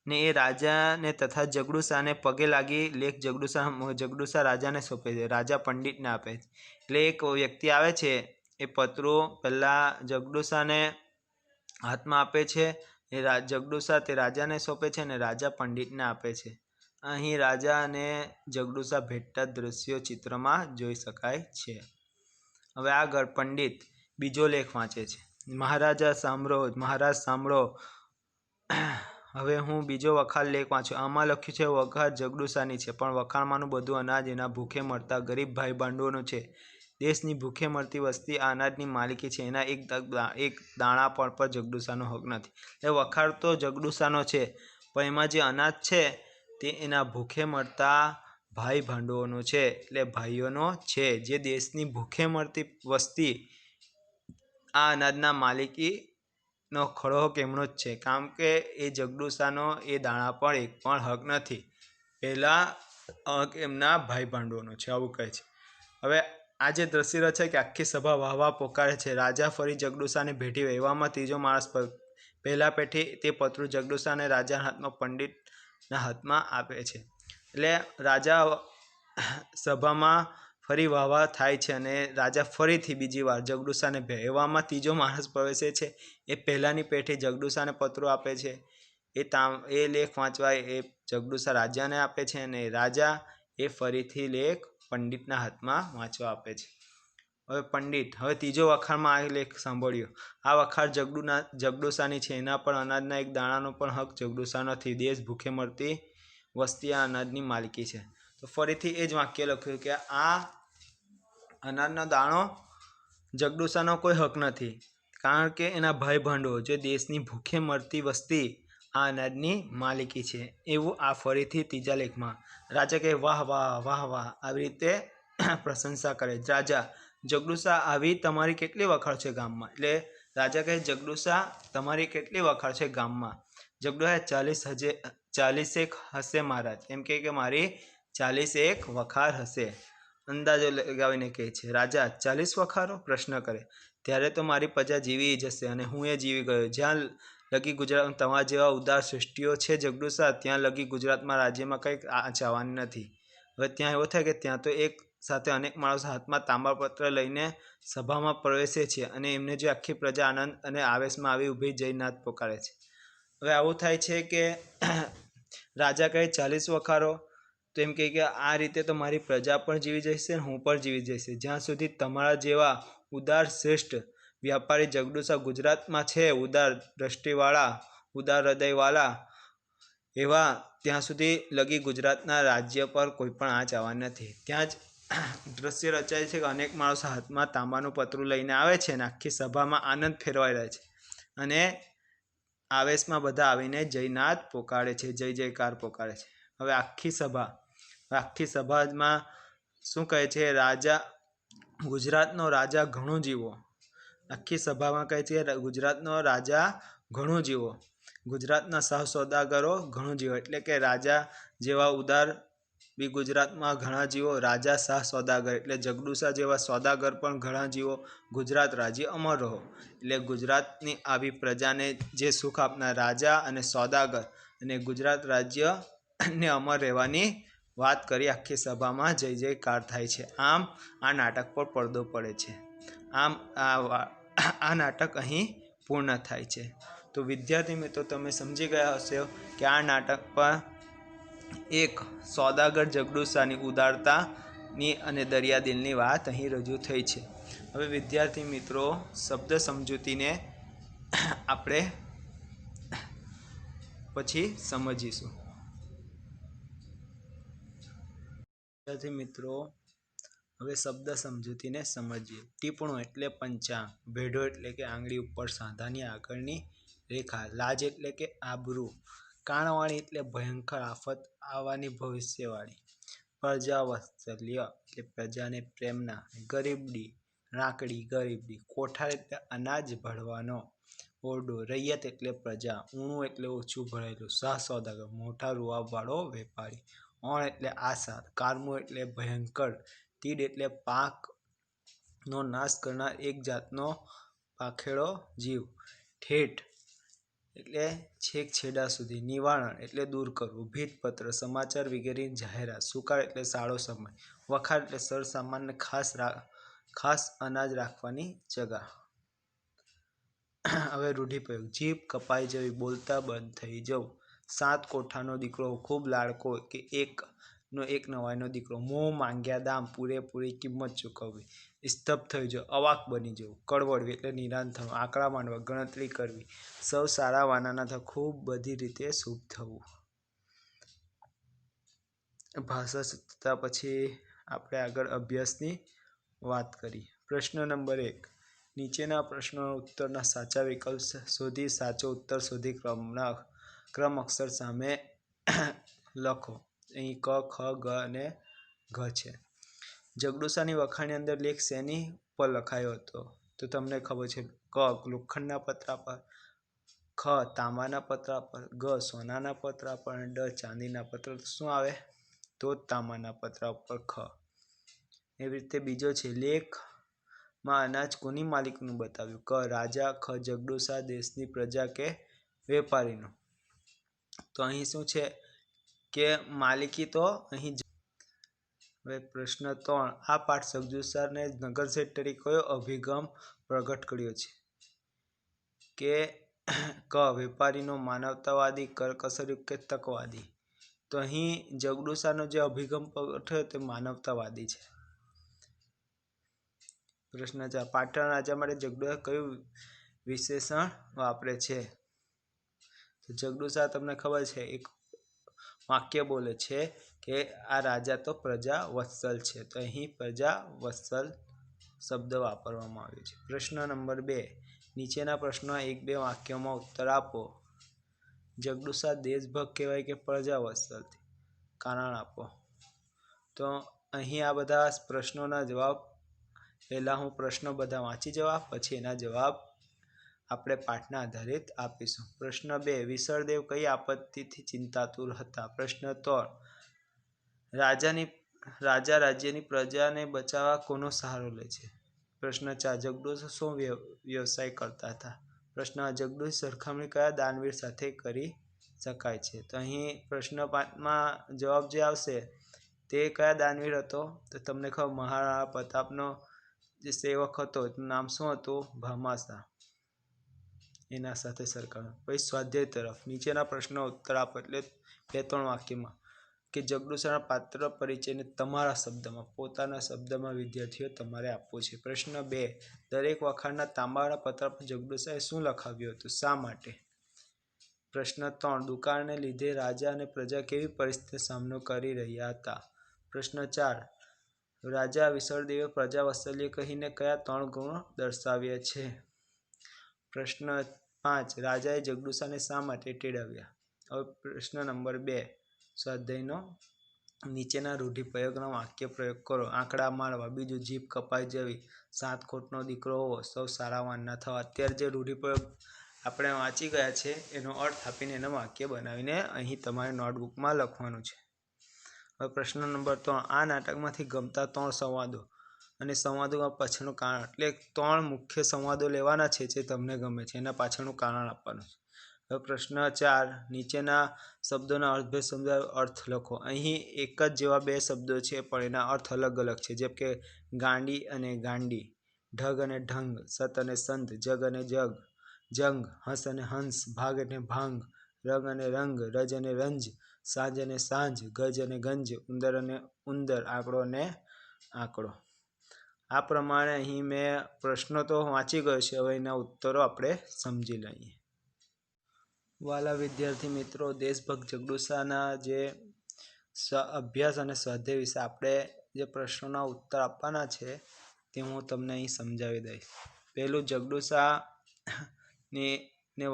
ને એ રાજાને તથા જગડુસાને પગે લાગી લેખ જગડુસા રાજાને સોંપે છે. રાજા પંડિતને આપે છે. એટલે એક વ્યક્તિ આવે છે, એ પતરું પહેલાં જગડુસાને હાથમાં આપે છે. એ જગડુસા તે રાજાને સોંપે છે અને રાજા પંડિતને આપે છે. અહીં રાજા અને જગડુસા ભેટતા દ્રશ્યો ચિત્રમાં જોઈ શકાય છે. હવે આગળ પંડિત બીજો લેખ વાંચે છે. મહારાજા સાંભળો, મહારાજ સાંભળો. હવે હું બીજો વખાણ લેખ વાંચું. આમાં લખ્યું છે વખાણ જગડુસાની છે, પણ વખાણમાંનું બધું અનાજ એના ભૂખે મળતા ગરીબ ભાઈ ભાંડુઓનું છે. દેશની ભૂખે મળતી વસ્તી આ અનાજની માલિકી છે. એના એક દાણા પર જગડુસાનો હક નથી. એટલે વખાણ તો જગડુસાનો છે, પણ એમાં જે અનાજ છે તે એના ભૂખે મળતા ભાઈ ભાંડુઓનું છે, એટલે ભાઈઓનો છે. જે દેશની ભૂખે મળતી વસ્તી આ અનાજના માલિકીનો ખરો હક એમનો જ છે, કારણ કે એ જગડુસાનો એ દાણા પર એક પણ હક નથી. પહેલાં હક એમના ભાઈ ભાંડુઓનો છે, આવું કહે છે. હવે આ જે દ્રશ્ય રચાય કે આખી સભા વાહ વાહ પોકારે છે. રાજા ફરી જગડુસાને ભેટી વહેવામાં ત્રીજો માણસ પહેલા પેઠી તે પતરું જગડુસાને રાજાના હાથમાં પંડિતના હાથમાં આપે છે. એટલે રાજા સભામાં ફરી વાહ વાહ થાય છે અને રાજા ફરીથી બીજી વાર જગડુસાને વહેવામાં ત્રીજો માણસ પ્રવેશે છે. એ પહેલાંની પેઠી જગડુસાને પત્રો આપે છે. એ લેખ વાંચવા એ જગડુસા રાજાને આપે છે અને રાજા એ ફરીથી લેખ પંડિતના હાથમાં વાંચવા આપે છે. હવે પંડિત, હવે ત્રીજો વખાણમાં આ લેખ સાંભળ્યો. આ વખાણ જગડુસાની છે. એના પણ અનાજના એક દાણાનો પણ હક જગડુસા નથી. દેશ ભૂખે મળતી વસ્તી આ અનાજની માલિકી છે. તો ફરીથી એ જ વાક્ય લખ્યું કે આ અનાજનો દાણો જગડુસાનો કોઈ હક નથી, કારણ કે એના ભાઈ ભાંડો જે દેશની ભૂખે મળતી વસ્તી આ અનાજની માલિકી છે. એવું આ ફરીથી ત્રીજા લેખમાં. રાજા કહે, વાહ વાહ વાહ વાહ, આવી રીતે પ્રશંસા કરે. રાજા, જગડુસા, આવી તમારી કેટલી વખાણ છે ગામમાં? એટલે રાજા કહે, જગડુસા, તમારી કેટલી વખાણ છે ગામમાં? જગડુસા, 40 હશે મહારાજ. એમ કે મારી 40 વખાર હશે. અંદાજો લગાવીને કહે છે. રાજા, 40 વખારો? પ્રશ્ન કરે. ત્યારે તો મારી પ્રજા જીવી જશે અને હું એ જીવી ગયો. જ્યાં લગી ગુજરાતમાં તમારા જેવા ઉદાર સૃષ્ટિઓ છે જગડુસા, ત્યાં લગી ગુજરાતમાં રાજ્યમાં કંઈક ચાવાની નથી. હવે ત્યાં એવું થાય કે ત્યાં તો એક સાથે અનેક માણસો હાથમાં તાંબાપત્ર લઈને સભામાં પ્રવેશે છે અને એમને જે આખી પ્રજા આનંદ અને આવેશમાં આવી ઊભી જઈ નાદ પોકારે છે. હવે આવું થાય છે કે રાજા કહે 40 વખારો, તો એમ કહે કે આ રીતે તો મારી પ્રજા પણ જીવી જશે, હું પણ જીવી જશે. જ્યાં સુધી તમારા જેવા ઉદાર શ્રેષ્ઠ વ્યાપારી જગડુસા ગુજરાતમાં છે, ઉદાર દ્રષ્ટિવાળા, ઉદાર હૃદયવાળા એવા, ત્યાં સુધી લગી ગુજરાતના રાજ્ય પર કોઈ પણ આંચ આવવાની નથી. ત્યાં જ દ્રશ્ય રચાય છે કે અનેક માણસો હાથમાં તાંબાનું પતરું લઈને આવે છે અને આખી સભામાં આનંદ ફેરવાઈ રહે છે અને આવેશમાં બધા આવીને જયનાદ પોકારે છે, જય જયકાર પોકારે છે. હવે આખી સભામાં શું કહે છે? રાજા, ગુજરાતનો રાજા ઘણો જીવો. આખી સભામાં કહે છે ગુજરાતનો રાજા ઘણો જીવો, ગુજરાતના શાહ સોદાગરો ઘણો જીવો. એટલે કે રાજા જેવા ઉદાર બી ગુજરાતમાં ઘણા જીવો, રાજા શાહ સોદાગર એટલે જગડુસા જેવા સોદાગર પણ ઘણા જીવો. ગુજરાત રાજ્ય અમર રહો. એટલે ગુજરાતની આવી પ્રજાને જે સુખ આપનાર રાજા અને સોદાગર અને ગુજરાત રાજ્યને અમર રહેવાની વાત કરી આખી સભામાં જય જયકાર થાય છે. આમ આ નાટક પર પડદો પડે છે. આમ આ નાટક અહીં પૂર્ણ થાય છે. તો વિદ્યાર્થી મિત્રો, તમે સમજી ગયા હશો કે આ નાટક પર એક સોદાગર જગડુશાની ઉદારતાની અને દરિયાદિલની વાત અહીં રજૂ થઈ છે. હવે વિદ્યાર્થી મિત્રો, શબ્દ સમજૂતીને આપણે પછી સમજીશું. વિદ્યાર્થી મિત્રો, હવે શબ્દ સમજૂતીને સમજીએ. ટીપણું એટલે પંચાંગ. ભેઢો એટલે કે આંગળી ઉપર સાંધાની આગળની રેખા. લાજ એટલે કે આબરૂ. કાણવાણી એટલે ભયંકર આફત આવવાની ભવિષ્યવાળી. પ્રજાવત્સલ્ય એટલે પ્રજાને પ્રેમના. ગરીબડી રાંકડી ગરીબડી. કોઠાર એટલે અનાજ ભરવાનો ઓરડો. રૈયત એટલે પ્રજા. ઊણું એટલે ઓછું ભરેલું. શાહ સોદાગર મોટા રૂઆબવાળો વેપારી. ઓણ એટલે આશા. કારમું એટલે ભયંકર. તીડ એટલે પાકનો નાશ કરનાર એક જાતનો પાખેડો જીવ. ઠેઠ એટલે છેક છેડા સુધી. નિવારણ એટલે દૂર કરવું. ભીતપત્ર સમાચાર વગેરેની જાહેરાત. સુકાળ એટલે સારો સમય. વખાર એટલે સરસામાનને ખાસ અનાજ રાખવાની જગા. હવે રૂઢિપ્રયોગ. જીભ કપાઈ જવી, બોલતા બંધ થઈ જવું. સાત કોઠાનો દીકરો ખૂબ લાડકો કે એક નવાઈનો દીકરો. મોં માંગ્યા દામ, પૂરેપૂરી કિંમત ચૂકવવી. સ્તબ્ધ થઈ જવું, અવાક બની જવું. કળવળવી એટલે નિરાંત થવું. આંકડા માંડવા, ગણતરી કરવી. સૌ સારા વાનાના થવું, ખૂબ બધી રીતે શુભ થવું. ભાષા સૂત્રતા પછી આપણે આગળ અભ્યાસની વાત કરીએ. પ્રશ્ન નંબર 1. નીચેના પ્રશ્નોના ઉત્તરના સાચા વિકલ્પ શોધી સાચો ઉત્તર શોધી ક્રમ અક્ષર સામે લખો. અહીં ક, ખ, ગ અને ઘ છે. જગડુશાની વખાણની અંદર લેખ શેની ઉપર લખાયો હતો? તો તમને ખબર છે. ક, લોખંડના પતરા પર. ખ, તાંબાના પતરા પર. ગ, સોનાના પતરા પર. અને ડ, ચાંદીના પતરા. શું આવે? તો તાંબાના પતરા ઉપર ખ. એવી રીતે બીજો છે. લેખમાં અનાજ કોની માલિકીનું બતાવ્યું? ક, રાજા. ખ, જગડુશા દેશની પ્રજા કે વેપારીનું? તો અહીં શું છે કે માલિકી તો અહીં. હવે પ્રશ્ન 3. આ પાઠ જગડુશાને નગરશેઠ તરીકે કયો અભિગમ પ્રગટ કર્યો છે? કે ક, વેપારીનો માનવતાવાદી, કરકસરયુક્ત કે તકવાદી? તો અહીં જગડુશાનો જે અભિગમ પ્રગટ થયો તે માનવતાવાદી છે. પ્રશ્ન 4. પાટણ રાજા માટે જગડુશા કયું વિશેષણ વાપરે છે? તો જગડુશા તમને ખબર છે એક વાક્ય બોલે છે કે આ રાજા તો પ્રજા વત્સલ છે. તો અહીં પ્રજા વત્સલ શબ્દ વાપરવામાં આવ્યો છે. પ્રશ્ન નંબર 2. નીચેના પ્રશ્નો 1-2 વાક્યોમાં ઉત્તર આપો. જગડુશા દેશભક્ત કહેવાય કે પ્રજા વત્સલ? કારણ આપો. તો અહીં આ બધા પ્રશ્નોના જવાબ પહેલાં હું પ્રશ્નો બધા વાંચી જવા, પછી એના જવાબ આપણે પાઠના આધારિત આપીશું. પ્રશ્ન 2. વિસળદેવ કઈ આપત્તિથી ચિંતાતુર હતા? પ્રશ્ન 3. રાજા રાજ્યની પ્રજાને બચાવવા કોનો સહારો લે છે? પ્રશ્ન 4. જગડુશા શું વ્યવસાય કરતા હતા? પ્રશ્ન. જગડુશાની સરખામણી કયા દાનવીર સાથે કરી શકાય છે? તો અહીં પ્રશ્ન 5માં જવાબ જે આવશે તે કયા દાનવીર હતો? તો તમને ખબર મહારાણા પ્રતાપનો જે સેવક હતો એનું નામ શું હતું? ભામાશા. એના સાથે સરખામણી. પછી સ્વાધ્યાય તરફ. નીચેના પ્રશ્નો ઉત્તર આપો. એટલે 2-3 વાક્યમાં કે જગડુશાના પાત્ર પરિચયને તમારા શબ્દમાં, પોતાના શબ્દમાં વિદ્યાર્થીઓ તમારે આપવું છે. પ્રશ્ન 2. દરેક વખાણના તાંબાના પત્ર પર જગડુશાએ શું લખાવ્યું હતું? શા માટે? પ્રશ્ન 3. દુકાળને લીધે રાજા અને પ્રજા કેવી પરિસ્થિતિનો સામનો કરી રહ્યા હતા? પ્રશ્ન 4. રાજા વિસળદેવે પ્રજા વત્સલ્ય કહીને કયા 3 ગુણ દર્શાવ્યા છે? પ્રશ્ન 5. રાજાએ જગડુશાને શા માટે તેડાવ્યા? હવે પ્રશ્ન નંબર 2. સ્વાધ્યાયનો નીચેના રૂઢિપ્રયોગના વાક્ય પ્રયોગ કરો. આંકડા મારવા. બીજું, જીભ કપાઈ જવી. 7 કોઠનો દીકરો હોવો. સૌ સારા વાનના થવા. અત્યારે જે રૂઢિપ્રયોગ આપણે વાંચી ગયા છે એનો અર્થ આપીને એનું વાક્ય બનાવીને અહીં તમારે નોટબુકમાં લખવાનું છે. હવે પ્રશ્ન નંબર 3. આ નાટકમાંથી ગમતા 3 સંવાદો અને સંવાદોમાં પાછળનું કારણ. એટલે 3 મુખ્ય સંવાદો લેવાના છે જે તમને ગમે છે, એના પાછળનું કારણ આપવાનું છે. હવે પ્રશ્ન 4. નીચેના શબ્દોના અર્થભેદ સમજાવી અર્થ લખો. અહીં એક જ જેવા 2 શબ્દો છે પણ એના અર્થ અલગ અલગ છે. જેમ કે ગાંડી અને ગાંડી, ઢગ અને ઢંગ, સત અને સંત, જગ અને જગ, જંગ, હંસ અને હંસ, ભાગ અને ભાંગ, રંગ અને રંગ, રજ અને રંજ, સાંજ અને સાંજ, ગજ અને ગંજ, ઉંદર અને ઉંદર, આંકડો અને આંકડો. આ પ્રમાણે અહીં મેં પ્રશ્નો તો વાંચી ગયો છે. હવે એના ઉત્તરો આપણે સમજી લઈએ. વાલા વિદ્યાર્થી મિત્રો, દેશભક્ત જગડુશાના જે અભ્યાસ અને સ્વાધ્યાય વિશે આપણે જે પ્રશ્નોના ઉત્તર આપવાના છે તે હું તમને અહીં સમજાવી દઈશ. પહેલું, જગડુશાની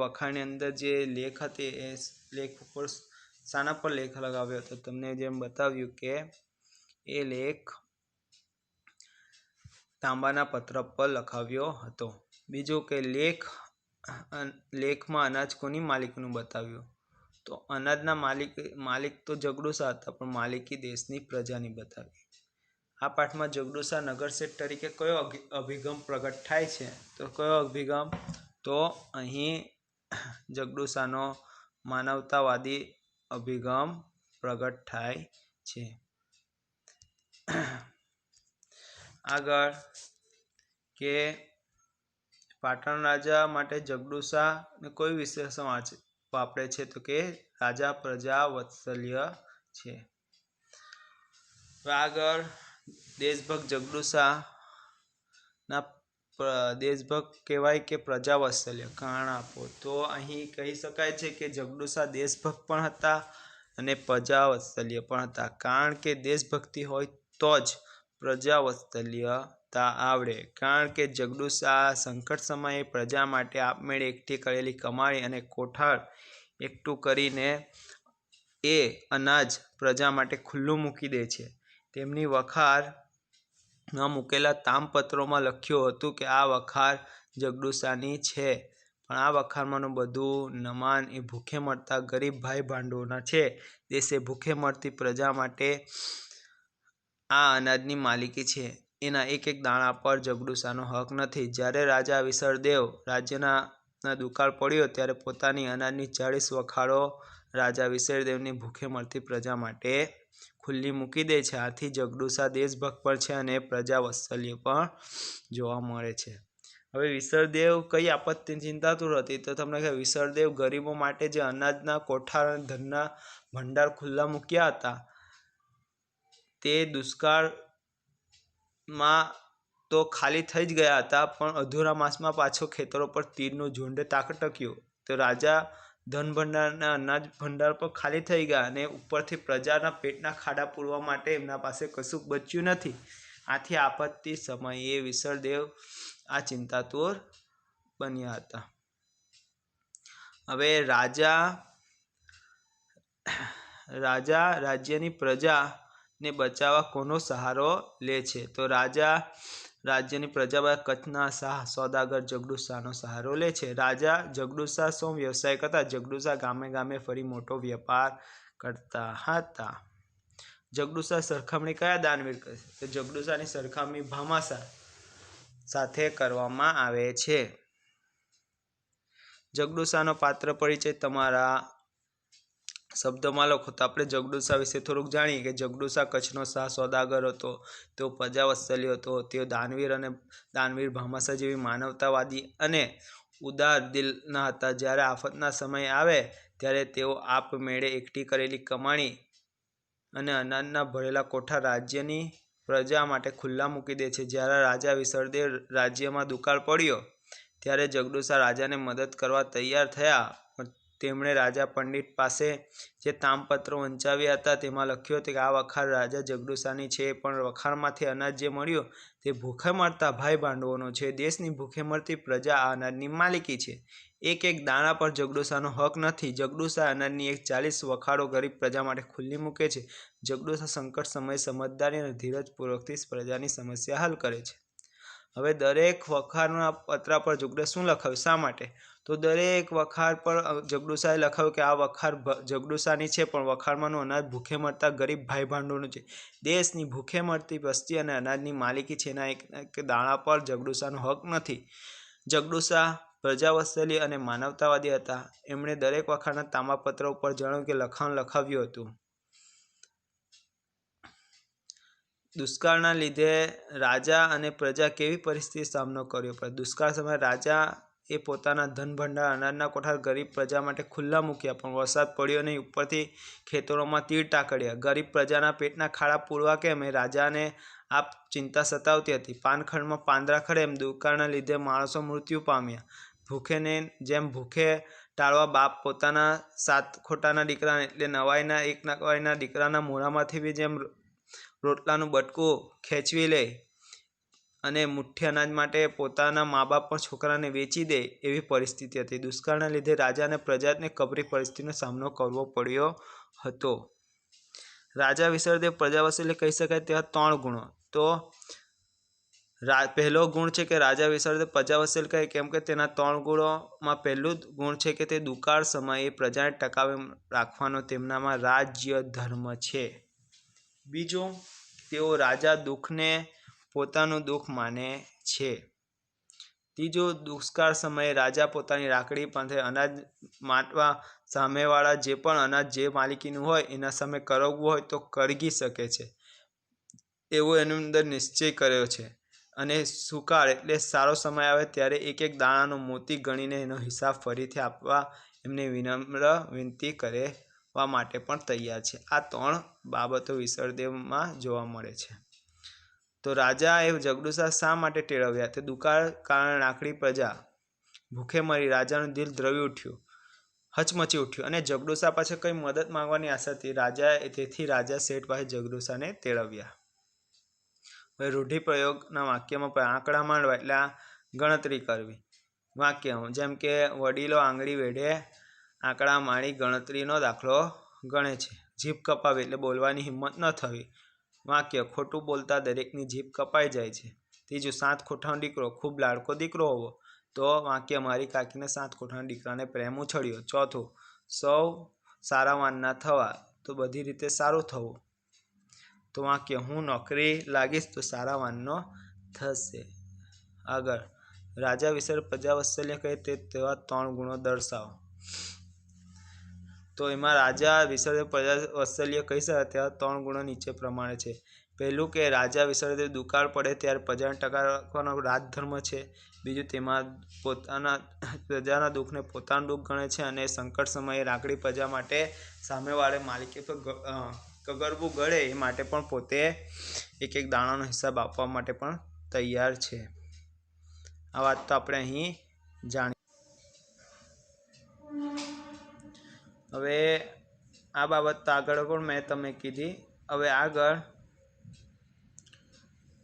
વખાણની અંદર જે લેખ હતી એ લેખ ઉપર શાના પર લેખ લગાવ્યો હતો? તમને જેમ બતાવ્યું કે એ લેખ તાંબાના પત્ર પર લખાવ્યો હતો. બીજું કે લેખમાં અનાજ કોની માલિકીનું બતાવ્યું? તો અનાજના માલિક તો જગડુશા હતા, પણ માલિકી દેશની પ્રજાની બતાવી. આ પાઠમાં જગડુશા નગરશેઠ તરીકે કયો અભિગમ પ્રગટ થાય છે? તો કયો અભિગમ? તો અહીં જગડુશાનો માનવતાવાદી અભિગમ પ્રગટ થાય છે. આગળ કે પાટણ રાજા માટે જગડુશાને કોઈ વિશેષણ વાપરે છે? તો કે રાજા પ્રજા વત્સલ્ય છે. આગળ દેશભક્ત જગડુશાના દેશભક્ત કહેવાય કે પ્રજા વત્સલ્ય? કારણ આપો. તો અહીં કહી શકાય છે કે જગડુશા દેશભક્ત પણ હતા અને પ્રજા વત્સલ્ય પણ હતા. કારણ કે દેશભક્તિ હોય તો જ પ્રજા વત્સલ્યતા આવડે. કારણ કે જગડુશા સંકટ સમયે પ્રજા માટે આપમેળે એકઠી કરેલી કમાણી અને કોઠાર એકઠું કરીને એ અનાજ પ્રજા માટે ખુલ્લું મૂકી દે છે. તેમની વખારમાં મૂકેલા તામપત્રોમાં લખ્યું હતું કે આ વખાર જગડુશાની છે, પણ આ વખારમાંનું બધું નમાન એ ભૂખે મરતા ગરીબ ભાઈ ભાંડોના છે. દેશે ભૂખે મરતી પ્રજા માટે આ અનાજની માલિકી છે. એના એક એક દાણા પર જગડુશાનો હક નથી. જ્યારે રાજા વિસળદેવ રાજ્યના દુકાળ પડ્યો ત્યારે પોતાની અનાજની 40 વખારો રાજા વિસળદેવની ભૂખે મરતી પ્રજા માટે ખુલ્લી મૂકી દે છે. આથી જગડુશા દેશભક્ત પણ છે અને પ્રજા વત્સલ્ય પણ જોવા મળે છે. હવે વિસળદેવ કઈ આપત્તિની ચિંતાતુર હતી? તો તમને કહે વિસળદેવ ગરીબો માટે જે અનાજના કોઠાર અને ધનના ભંડાર ખુલ્લા મૂક્યા હતા તે દુષ્કાળમાં તો ખાલી થઈ જ ગયા હતા, પણ અધૂરા માસમાં પાછો ખેતરો પર તીડનું ઝુંડ તાકટક્યું તો રાજા ધન ભંડાર અને અનાજ ભંડાર પણ ખાલી થઈ ગયા અને ઉપરથી પ્રજાના પેટના ખાડા પૂરવા માટે એમના પાસે કશું બચ્યું નથી. આથી આપત્તિ સમયે વિસળદેવ આ ચિંતાતુર બન્યા હતા. હવે રાજા રાજ્યની પ્રજાને બચાવવા કોનો સહારો લે છે? તો રાજા રાજ્યની પ્રજા કચ્છના સોદાગર જગડુશાનો સહારો લે છે. રાજા જગડુશા શું વ્યવસાય કરતા? જગડુશા ગામે ગામે ફરી મોટો વેપાર કરતા હતા. જગડુશા સરખામણી કયા દાનવીર કરે છે? તો જગડુશાની સરખામણી ભામાશા સાથે કરવામાં આવે છે. જગડુશાનો પાત્ર પરિચય તમારા શબ્દોમાં લખો. તો આપણે જગડુશા વિશે થોડુંક જાણીએ કે જગડુશા કચ્છનો સોદાગર હતો. તેઓ પ્રજા વત્સલ્ય હતો. તેઓ દાનવીર ભામાશા જેવી માનવતાવાદી અને ઉદાર દિલના હતા. જ્યારે આફતના સમય આવે ત્યારે તેઓ આપમેળે એકઠી કરેલી કમાણી અને અનાજના ભરેલા કોઠાર રાજ્યની પ્રજા માટે ખુલ્લા મૂકી દે છે. જ્યારે રાજા વિસળદેવ રાજ્યમાં દુકાળ પડ્યો ત્યારે જગડુશા રાજાને મદદ કરવા તૈયાર થયા, પણ તેમણે રાજા પંડિત પાસે જે તામપત્રો વંચાવ્યા હતા તેમાં લખ્યું હતું કે આ વખાર રાજા જગડુશાની છે, પણ વખારમાંથી અનાજ જે મળ્યું તે ભૂખે મરતા ભાઈ ભાંડવોનો છે. દેશની ભૂખે મરતી પ્રજા આ અનાજની માલિકી છે. એક એક દાણા પર જગડુશાનો હક નથી. જગડુશા અનાજની 40 વખારો ગરીબ પ્રજા માટે ખુલ્લી મૂકે છે. જગડુશા સંકટ સમયે સમજદારી અને ધીરજપૂર્વકથી પ્રજાની સમસ્યા હલ કરે છે. હવે દરેક વખારના પત્રા પર જગડુશાએ શું લખાવ્યું? શા માટે? તો દરેક વખાર પર જગડુશાએ લખાવ્યું કે આ વખાર જગડુશાની છે, પણ વખારમાંનું અનાજ ભૂખે મરતા ગરીબ ભાઈ ભાંડોનું છે. દેશની ભૂખે મરતી વસ્તી અને અનાજની માલિકી છે. એના એક દાણા પર જગડુશાનો હક નથી. જગડુશા પ્રજાવત્સલ્ય અને માનવતાવાદી હતા. એમણે દરેક વખારના તાંબાપત્ર ઉપર જણાવ્યું કે લખાણ લખાવ્યું હતું. દુષ્કાળના લીધે રાજા અને પ્રજા કેવી પરિસ્થિતિનો સામનો કર્યો પડે? દુષ્કાળ સમયે રાજા એ પોતાના ધન ભંડાર અનાજના કોઠાર ગરીબ પ્રજા માટે ખુલ્લા મૂક્યા, પણ વરસાદ પડ્યો નહીં. ઉપરથી ખેતરોમાં તીડ ટાકળ્યા. ગરીબ પ્રજાના પેટના ખાડા પૂરવા કેમ એ રાજાને આ ચિંતા સતાવતી હતી. પાનખડમાં પાંદડા ખડે એમ દુકાળના લીધે માણસો મૃત્યુ પામ્યા. ભૂખેને જેમ ભૂખે ટાળવા બાપ પોતાના 7 ખોટાના દીકરાને એટલે 1 નવાઈના દીકરાના મોઢામાંથી બી જેમ રોટલાનું બટકું ખેંચવી લે અને મુઠ્ઠી અનાજ માટે પોતાના મા બાપ પણ છોકરાને વેચી દે, એવી પરિસ્થિતિ હતી. દુષ્કાળના લીધે રાજા અને પ્રજાને કપરી પરિસ્થિતિનો સામનો કરવો પડ્યો હતો. રાજા વિસળદેવ પ્રજાવત્સલ્ય કહી શકાય તેવા 3 ગુણો. તો પહેલો ગુણ છે કે રાજા વિસળદેવ પ્રજાવત્સલ્ય કહે કેમ કે તેના 3 ગુણોમાં પહેલું ગુણ છે કે તે દુકાળ સમયે પ્રજાને ટકાવી રાખવાનો તેમનામાં રાજ્ય ધર્મ છે. બીજું, તેઓ રાજા દુઃખને પોતાનું દુઃખ માને છે. ત્રીજું, દુષ્કાળ સમયે રાજા પોતાની રાખડી પાસે અનાજ માટવા સામેવાળા જે પણ અનાજ જે માલિકીનું હોય એના સામે કરગવું હોય તો કરગી શકે છે, એવો એની અંદર નિશ્ચય કર્યો છે. અને સુકાળ એટલે સારો સમય આવે ત્યારે એક દાણાનો મોતી ગણીને એનો હિસાબ ફરીથી આપવા એમને વિનમ્ર વિનંતી કરવા માટે પણ તૈયાર છે. આ 3 બાબતો વિસળદેવમાં જોવા મળે છે. તો રાજા એ જગડુશા શા માટે ટેળવ્યા? તે દુકાળ કારણે રાખડી પ્રજા ભૂખે મરી. રાજાનું દિલ દ્રવી ઉઠ્યું, હચમચી ઉઠ્યું અને જગડુશા પાસે કંઈ મદદ માંગવાની આશા હતી. તેથી રાજા શેઠ પાસે જગડુશાને તેડવ્યા. હવે રૂઢિપ્રયોગના વાક્યમાં આંકડા માંડવા એટલે ગણતરી કરવી. વાક્ય જેમ કે વડીલો આંગળી વેઢે આંકડા મારી ગણતરીનો દાખલો ગણે છે. જીભ કપાવી એટલે બોલવાની હિંમત ન થવી. વાક્ય ખોટું બોલતા દરેકની જીભ કપાઈ જાય છે. ત્રીજું, 7 ખોટાનો દીકરો ખૂબ લાડકો દીકરો હોવો. તો વાક્ય મારી કાકીને 7 ખોટાના દીકરાને પ્રેમ ઉછળ્યો. ચોથું, સૌ સારા વાનના થવા. તો બધી રીતે સારું થવું. તો વાક્ય હું નોકરી લાગીશ તો સારા વાનનો થશે. આગળ, રાજા વિશે પ્રજાવત્સલ્ય કહે તેવા 3 ગુણો દર્શાવો. તો એમાં રાજા વિસળદેવ પ્રજાવત્સલ્ય કહી શકાય તેવા 3 ગુણો નીચે પ્રમાણે છે. પહેલું કે રાજા વિસળદેવ દુકાળ પડે ત્યારે પ્રજાને ટકાવી રાખવાનો રાજધર્મ છે. બીજું, તેમાં પ્રજાના દુઃખને પોતાનું દુઃખ ગણે છે અને સંકટ સમયે રાખડી પ્રજા માટે સામેવાળે માલિકી પર કગરવું ગળે એ માટે પણ પોતે એક દાણાનો હિસાબ આપવા માટે પણ તૈયાર છે. આ વાત તો આપણે અહીં જાણી. હવે આ બાબત તો આગળ પણ મેં તમને કીધી. હવે આગળ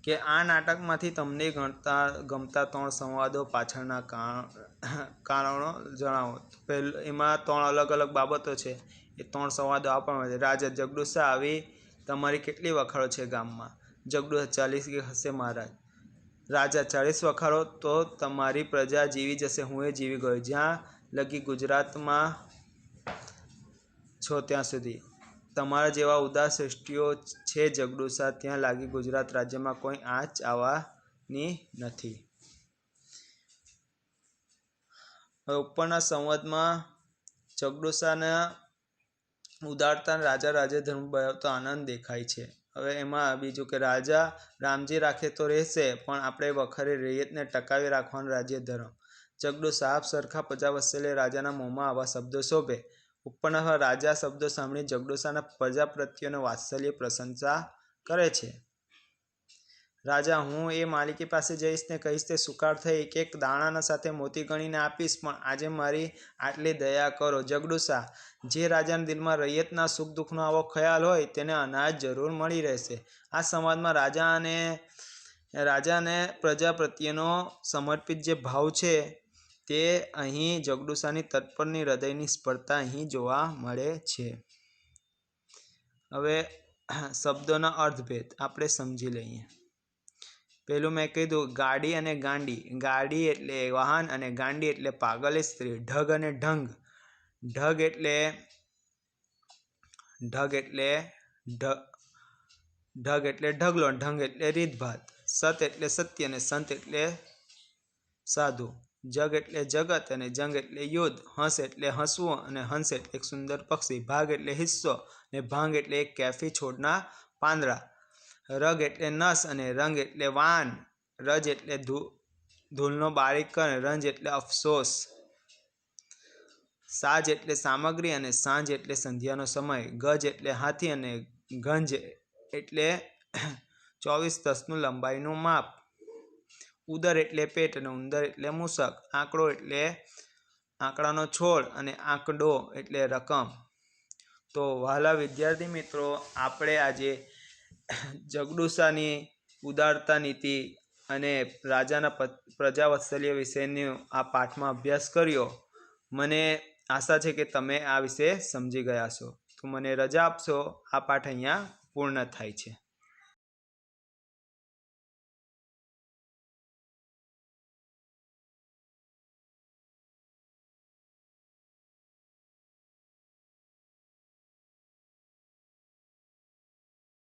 કે આ નાટકમાંથી તમને ગમતા 3 સંવાદો પાછળના કારણો જણાવો. એમાં 3 અલગ અલગ બાબતો છે. એ 3 સંવાદો આપણને. રાજા જગડુશા આવી તમારી કેટલી વખારો છે ગામમાં? જગડુશા 40 હશે મહારાજ. રાજા 40 વખારો તો તમારી પ્રજા જીવી જશે, હું એ જીવી ગયો જ્યાં લગી ગુજરાતમાં છો ત્યાં સુધી. તમારા જેવા ઉદાર શ્રેષ્ઠીઓ છે જગડુશા, ત્યાં લાગી ગુજરાત રાજ્યમાં કોઈ આંચ આવવાની નથી. ઉપરના સંવાદમાં જગડુશાના ઉદારતા રાજા રાજ્યધર્મ બજાવતો આનંદ દેખાય છે. હવે એમાં બીજું કે રાજા રામજી રાખે તો રહેશે, પણ આપણે વખારે રૈયતને ટકાવી રાખવાનો રાજ્યધર્મ. જગડુશા આપ સરખા પ્રજાવત્સલ્ય રાજાના મોંમાં આવા શબ્દો શોભે. ઉપરના રાજા શબ્દો સાંભળી જગડુશાના પ્રજા પ્રત્યેનો વાત્સલ્ય પ્રશંસા કરે છે. રાજા હું એ માલિકી પાસે જઈશ ને કહીશ તે સુકાળ થઈ એક દાણાના સાથે મોતી ગણીને આપીશ, પણ આજે મારી આટલી દયા કરો. જગડુશા જે રાજાના દિલમાં રૈયતના સુખ દુઃખનો આવો ખ્યાલ હોય તેને અનાજ જરૂર મળી રહેશે. આ સંવાદમાં રાજાને પ્રજા પ્રત્યેનો સમર્પિત જે ભાવ છે તે અહીં જગડુશાની તત્પરની હૃદયની સ્પર્ધા અહીં જોવા મળે છે. હવે શબ્દોના અર્થભેદ આપણે સમજી લઈએ. પેલું મેં કીધું ગાડી અને ગાંડી. ગાડી એટલે વાહન અને ગાંડી એટલે પાગલ સ્ત્રી. ઢગ અને ઢંગ. ઢગ એટલે ઢગલો, ઢંગ એટલે રીતભાત. સત એટલે સત્ય અને સંત એટલે સાધુ. જગ એટલે જગત અને જંગ એટલે યુદ્ધ. હંસ એટલે હસવું અને હંસ એટલે એક સુંદર પક્ષી. ભાગ એટલે હિસ્સો અને ભાંગ એટલે એક કેફી છોડના પાંદડા. રગ એટલે નસ અને રંગ એટલે વાન. રજ એટલે ધૂલનો બારીક કણ, રંજ એટલે અફસોસ, સાજ એટલે સામગ્રી અને સાંજ એટલે સંધ્યાનો સમય, ગજ એટલે હાથી અને ગંજ એટલે 24 તસનું લંબાઈનું માપ, ઉદર એટલે પેટ અને ઉંદર એટલે મૂષક, આંકડો એટલે આંકડાનો છોડ અને આંકડો એટલે રકમ. તો વહાલા વિદ્યાર્થી મિત્રો, આપણે આજે જગડુશાની ઉદારતા નીતિ અને રાજાના પ્રજાવત્સલ્ય વિશેનો આ પાઠમાં અભ્યાસ કર્યો. મને આશા છે કે તમે આ વિશે સમજી ગયા છો. તો મને રજા આપશો. આ પાઠ અહીંયા પૂર્ણ થાય છે.